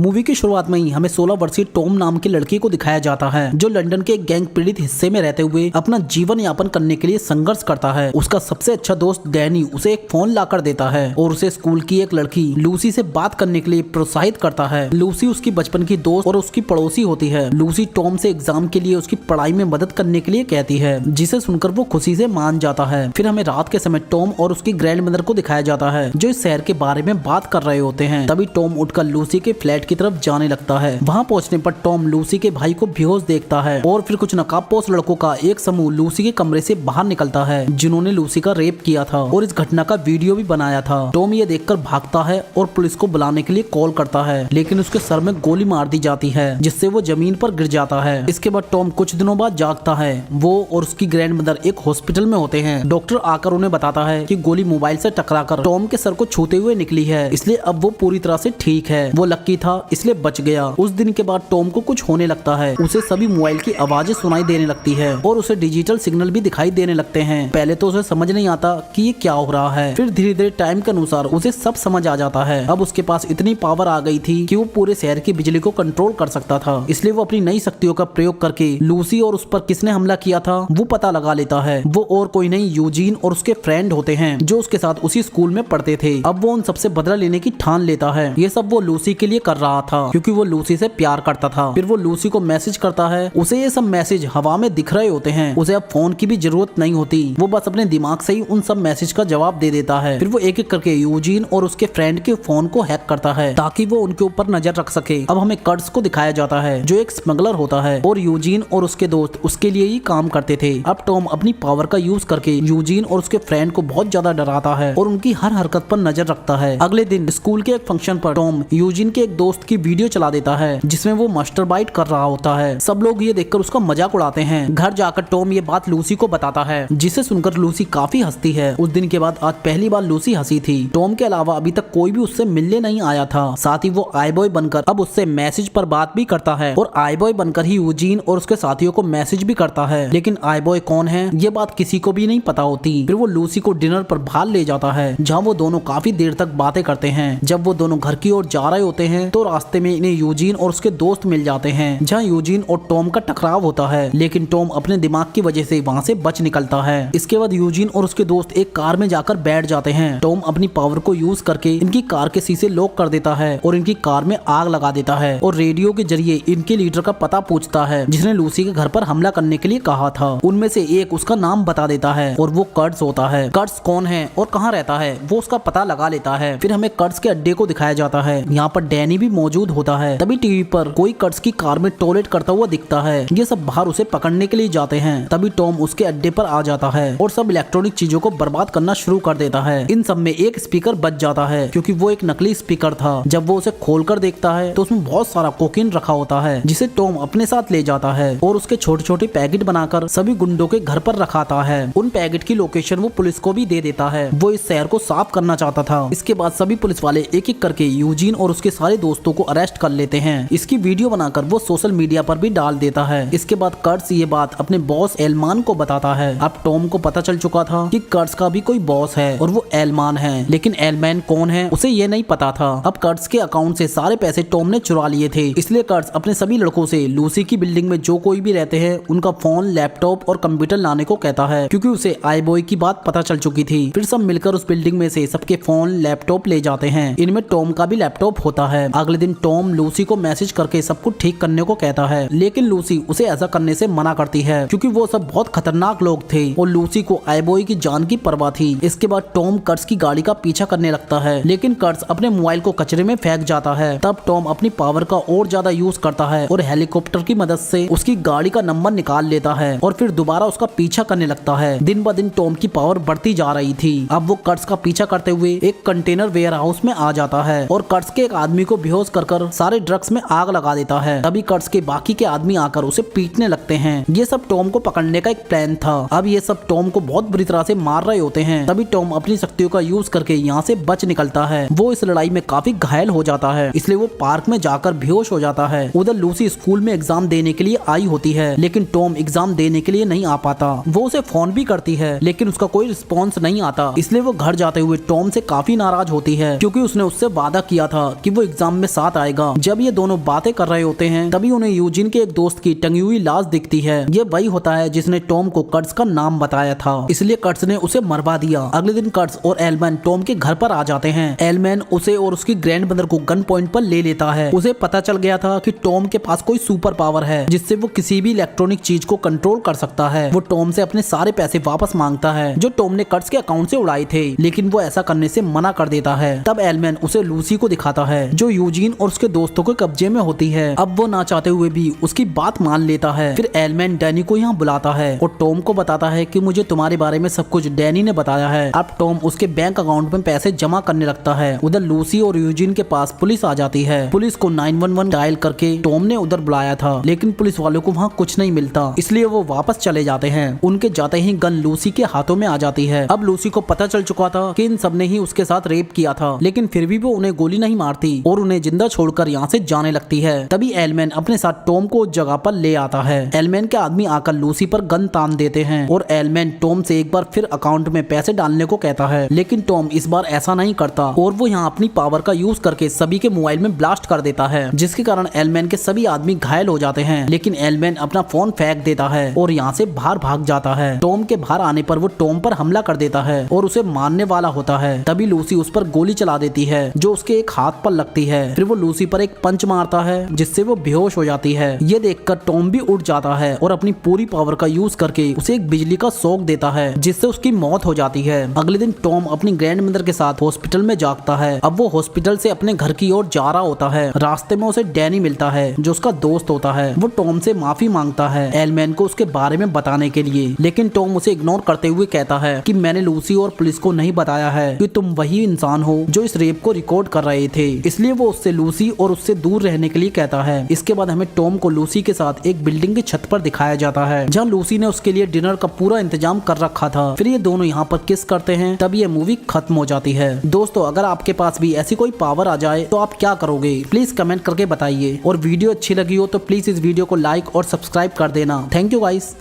Movie की शुरुआत में ही हमें 16 वर्षीय टॉम नाम के लड़के को दिखाया जाता है जो लंदन के एक गैंग पीड़ित हिस्से में रहते हुए अपना जीवन यापन करने के लिए संघर्ष करता है। उसका सबसे अच्छा दोस्त डैनी उसे एक फोन लाकर देता है और उसे स्कूल की एक लड़की लूसी से बात करने के लिए प्रोत्साहित करता है। लूसी उसकी बचपन की दोस्त और उसकी पड़ोसी होती है। लूसी टॉम से एग्जाम के लिए उसकी पढ़ाई में मदद करने के लिए कहती है, जिसे सुनकर वो खुशी से मान जाता है। फिर हमें रात के समय टॉम और उसकी ग्रैंड मदर को दिखाया जाता है जो इस शहर के बारे में बात कर रहे होते हैं। तभी टॉम उठकर लूसी के फ्लैट की तरफ जाने लगता है। वहाँ पहुँचने पर टॉम लूसी के भाई को बेहोश देखता है और फिर कुछ नकाबपोश लड़कों का एक समूह लूसी के कमरे से बाहर निकलता है जिन्होंने लूसी का रेप किया था और इस घटना का वीडियो भी बनाया था। टॉम ये देखकर भागता है और पुलिस को बुलाने के लिए कॉल करता है, लेकिन उसके सर में गोली मार दी जाती है जिससे वो जमीन पर गिर जाता है। इसके बाद टॉम कुछ दिनों बाद जागता है। वो और उसकी ग्रैंड मदर एक हॉस्पिटल में होते हैं। डॉक्टर आकर उन्हें बताता है कि गोली मोबाइल से टकराकर टॉम के सर को छूते हुए निकली है, इसलिए अब वो पूरी तरह से ठीक है। वो लक्की था इसलिए बच गया। उस दिन के बाद टॉम को कुछ होने लगता है। उसे सभी मोबाइल की आवाजें सुनाई देने लगती है और उसे डिजिटल सिग्नल भी दिखाई देने लगते हैं। पहले तो उसे समझ नहीं आता कि ये क्या हो रहा है, फिर धीरे धीरे टाइम के अनुसार उसे सब समझ आ जाता है। अब उसके पास इतनी पावर आ गई थी कि वो पूरे शहर की बिजली को कंट्रोल कर सकता था। इसलिए वो अपनी नई शक्तियों का प्रयोग करके लूसी और उस पर किसने हमला किया था वो पता लगा लेता है। वो और कोई नहीं यूजीन और उसके फ्रेंड होते हैं जो उसके साथ उसी स्कूल में पढ़ते थे। अब वो उन सबसे बदला लेने की ठान लेता है। ये सब वो लूसी के लिए कर रहा था क्योंकि वो लूसी से प्यार करता था। फिर वो लूसी को मैसेज करता है। उसे ये सब मैसेज हवा में दिख रहे होते हैं। उसे अब फोन की भी जरूरत नहीं होती। वो बस अपने दिमाग से ही उन सब मैसेज का जवाब दे देता है। फिर वो एक एक करके यूजीन और उसके फ्रेंड के फोन को हैक करता है ताकि वो उनके ऊपर नजर रख सके। अब हमें कर्ट्स को दिखाया जाता है जो एक स्मगलर होता है और यूजीन और उसके दोस्त उसके लिए ही काम करते थे। अब टॉम अपनी पावर का यूज करके यूजीन और उसके फ्रेंड को बहुत ज्यादा डराता है और उनकी हर हरकत पर नजर रखता है। अगले दिन स्कूल के एक फंक्शन पर टॉम यूजीन के एक दोस्त की वीडियो चला देता है जिसमें वो मास्टरबाइट कर रहा होता है। सब लोग ये देखकर उसका मजाक उड़ाते हैं। घर जाकर टॉम ये बात लूसी को बताता है जिसे सुनकर लूसी काफी हंसती है। उस दिन के बाद आज पहली बार लूसी हंसी थी। टॉम के अलावा अभी तक कोई भी उससे मिलने नहीं आया था। साथ ही वो आई बॉय बनकर अब उससे मैसेज पर बात भी करता है और आई बॉय बनकर ही यूजीन और उसके साथियों को मैसेज भी करता है। लेकिन आई बॉय कौन है ये बात किसी को भी नहीं पता होती। फिर वो लूसी को डिनर पर बाहर ले जाता है जहाँ वो दोनों काफी देर तक बातें करते हैं। जब वो दोनों घर की ओर जा रहे होते हैं तो रास्ते में इन्हें यूजीन और उसके दोस्त मिल जाते हैं जहाँ यूजीन और टॉम का टकराव होता है, लेकिन टॉम अपने दिमाग की वजह से वहाँ से बच निकलता है। इसके बाद यूजीन और उसके दोस्त एक कार में जाकर बैठ जाते हैं। टॉम अपनी पावर को यूज करके इनकी कार के शीशे लॉक कर देता है और इनकी कार में आग लगा देता है और रेडियो के जरिए इनके लीडर का पता पूछता है जिसने लूसी के घर पर हमला करने के लिए कहा था। उनमें से एक उसका नाम बता देता है और वो कर्ट्स होता है। कर्ट्स कौन है और कहाँ रहता है वो उसका पता लगा लेता है। फिर हमें कर्ट्स के अड्डे को दिखाया जाता है। यहाँ पर डैनी भी मौजूद होता है। तभी टीवी पर कोई कर्ट्स की कार में टॉयलेट करता हुआ दिखता है। ये सब बाहर उसे पकड़ने के लिए जाते हैं। तभी टॉम उसके अड्डे पर आ जाता है और सब इलेक्ट्रॉनिक चीजों को बर्बाद करना शुरू कर देता है। इन सब में एक स्पीकर बच जाता है क्योंकि वो एक नकली स्पीकर था। जब वो उसे खोलकर देखता है तो उसमें बहुत सारा कोकीन रखा होता है जिसे टॉम अपने साथ ले जाता है और उसके छोटे छोटे पैकेट बनाकर सभी गुंडों के घर पर रखाता है। उन पैकेट की लोकेशन वो पुलिस को भी दे देता है। वो इस शहर को साफ करना चाहता था। इसके बाद सभी पुलिस वाले एक एक करके यूजीन और उसके सारे दोस्तों को अरेस्ट कर लेते हैं। इसकी वीडियो बनाकर वो सोशल मीडिया पर भी डाल देता है। इसके बाद कर्ट्स ये बात अपने बॉस एलमान को बताता है। अब टॉम को पता चल चुका था कि कर्ट्स का भी कोई बॉस है और वो एलमान है, लेकिन एलमैन कौन है उसे ये नहीं पता था। अब कर्ट्स के अकाउंट से सारे पैसे टॉम ने चुरा लिए थे। इसलिए कर्ट्स अपने सभी लड़कों से लूसी की बिल्डिंग में जो कोई भी रहते हैं उनका फोन, लैपटॉप और कंप्यूटर लाने को कहता है क्योंकि उसे आई बॉय की बात पता चल चुकी थी। फिर सब मिलकर उस बिल्डिंग में से सबके फोन, लैपटॉप ले जाते हैं। इनमें टॉम का भी लैपटॉप होता है। अगले दिन टॉम लूसी को मैसेज करके सब कुछ ठीक करने को कहता है, लेकिन लूसी उसे ऐसा करने से मना करती है क्योंकि वो सब बहुत खतरनाक लोग थे और लूसी को आई बॉय की जान की परवाह थी। इसके बाद टॉम कर्ट्स की गाड़ी का पीछा करने लगता है, लेकिन कर्ट्स अपने मोबाइल को कचरे में फेंक जाता है। तब टॉम अपनी पावर का और ज्यादा यूज करता है और हेलीकॉप्टर की मदद से उसकी गाड़ी का नंबर निकाल लेता है और फिर दोबारा उसका पीछा करने लगता है। दिन ब दिन टॉम की पावर बढ़ती जा रही थी। अब वो कर्ट्स का पीछा करते हुए एक कंटेनर वेयर हाउस में आ जाता है और कर्ट्स के एक आदमी को बेहोश कर सारे ड्रग्स में आग लगा देता है। तभी कर्ट्स के बाकी के आदमी आकर उसे पीटने लगते हैं। ये सब टॉम को पकड़ने का एक प्लान था। अब ये सब टॉम को बहुत बुरी तरह से मार रहे होते हैं। तभी टॉम अपनी शक्तियों का यूज करके यहाँ से बच निकलता है। वो इस लड़ाई में काफी घायल हो जाता है, इसलिए वो पार्क में जाकर बेहोश हो जाता है। उधर लूसी स्कूल में एग्जाम देने के लिए आई होती है, लेकिन टॉम एग्जाम देने के लिए नहीं आ पाता। वो उसे फोन भी करती है, लेकिन उसका कोई रिस्पॉन्स नहीं आता। इसलिए वो घर जाते हुए टॉम से काफी नाराज होती है क्योंकि उसने उससे वादा किया था कि वो एग्जाम में साथ आएगा। जब ये दोनों बातें कर रहे होते हैं तभी उन्हें यूजिन के एक दोस्त की टंगी हुई लाश दिखती है। ये वही होता है जिसने टॉम को कर्ट्स का नाम बताया था, इसलिए कर्ट्स ने उसे मरवा दिया। अगले दिन कर्ट्स और एलमैन टॉम के घर पर आ जाते हैं। एलमैन उसे और उसकी ग्रैंड मदर को गन पॉइंट पर ले लेता है। उसे पता चल गया था कि टॉम के पास कोई सुपर पावर है जिससे वो किसी भी इलेक्ट्रॉनिक चीज को कंट्रोल कर सकता है। वो टॉम से अपने सारे पैसे वापस मांगता है जो टॉम ने कर्ट्स के अकाउंट से उड़ाए थे, लेकिन वो ऐसा करने से मना कर देता है। तब एलमैन उसे लूसी को दिखाता है जो यूजीन और उसके दोस्तों के कब्जे में होती है। अब वो ना चाहते हुए भी उसकी बात मान लेता है। फिर एलमैन डैनी को यहाँ बुलाता है और टॉम को बताता है कि मुझे तुम्हारे बारे में सब कुछ डैनी ने बताया है। अब टॉम उसके बैंक अकाउंट में पैसे जमा करने लगता है। उधर लूसी और यूजीन के पास पुलिस आ जाती है। पुलिस को 911 डायल करके टॉम ने उधर बुलाया था, लेकिन पुलिस वालों को वहाँ कुछ नहीं मिलता, इसलिए वो वापस चले जाते हैं। उनके जाते ही गन लूसी के हाथों में आ जाती है। अब लूसी को पता चल चुका था कि इन सब ने ही उसके साथ रेप किया था, लेकिन फिर भी वो उन्हें गोली नहीं मारती और उन्हें जिंदा छोड़कर यहाँ से जाने लगती है। तभी एलमैन अपने साथ टॉम को उस जगह पर ले आता है। एलमैन के आदमी आकर लूसी पर गन तान देते हैं और एलमैन टॉम से एक बार फिर अकाउंट में पैसे डालने को कहता है, लेकिन टॉम इस बार ऐसा नहीं करता और वो यहाँ अपनी पावर का यूज करके सभी के मोबाइल में ब्लास्ट कर देता है, जिसके कारण एलमैन के सभी आदमी घायल हो जाते हैं। लेकिन एलमैन अपना फोन फेंक देता है और यहाँ से बाहर भाग जाता है। टॉम के बाहर आने पर वो टॉम पर हमला कर देता है और उसे मारने वाला होता है। तभी लूसी उस पर गोली चला देती है जो उसके एक हाथ पर लगती है। फिर वो लूसी पर एक पंच मारता है जिससे वो बेहोश हो जाती है। ये देखकर टॉम भी उठ जाता है और अपनी पूरी पावर का यूज करके उसे एक बिजली का शॉक देता है जिससे उसकी मौत हो जाती है। अगले दिन टॉम अपनी ग्रैंड मदर के साथ हॉस्पिटल में जागता है। अब वो हॉस्पिटल से अपने घर की ओर जा रहा होता है। रास्ते में उसे डैनी मिलता है जो उसका दोस्त होता है। वो टॉम से माफी मांगता है एलमैन को उसके बारे में बताने के लिए, लेकिन टॉम उसे इग्नोर करते हुए कहता है कि मैंने लूसी और पुलिस को नहीं बताया है कि तुम वही इंसान हो जो इस रेप को रिकॉर्ड कर रहे थे, इसलिए वो उससे लूसी और उससे दूर रहने के लिए कहता है। इसके बाद हमें टॉम को लूसी के साथ एक बिल्डिंग की छत पर दिखाया जाता है जहाँ लूसी ने उसके लिए डिनर का पूरा इंतजाम कर रखा था। फिर ये दोनों यहाँ पर किस करते हैं, तब ये मूवी खत्म हो जाती है। दोस्तों, अगर आपके पास भी ऐसी कोई पावर आ जाए तो आप क्या करोगे, प्लीज कमेंट करके बताइए। और वीडियो अच्छी लगी हो तो प्लीज इस वीडियो को लाइक और सब्सक्राइब कर देना। Thank you guys.